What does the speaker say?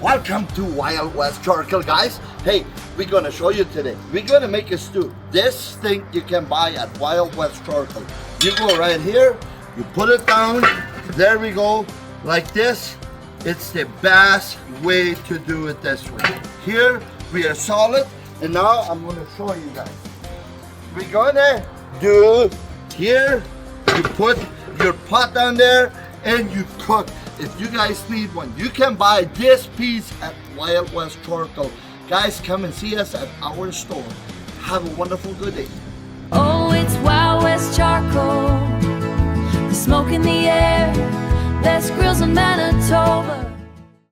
Welcome to Wild West Charcoal, guys. Hey, we're gonna show you today. We're gonna make a stew. This thing you can buy at Wild West Charcoal. You go right here, you put it down, there we go, like this. It's the best way to do it this way. Here, we are solid, and now I'm gonna show you guys. We're gonna do here, you put your pot down there, and you cook. If you guys need one, you can buy this piece at Wild West Charcoal. Guys, come and see us at our store. Have a wonderful good day. Oh, it's Wild West Charcoal. The smoke in the air, there's grills in Manitoba.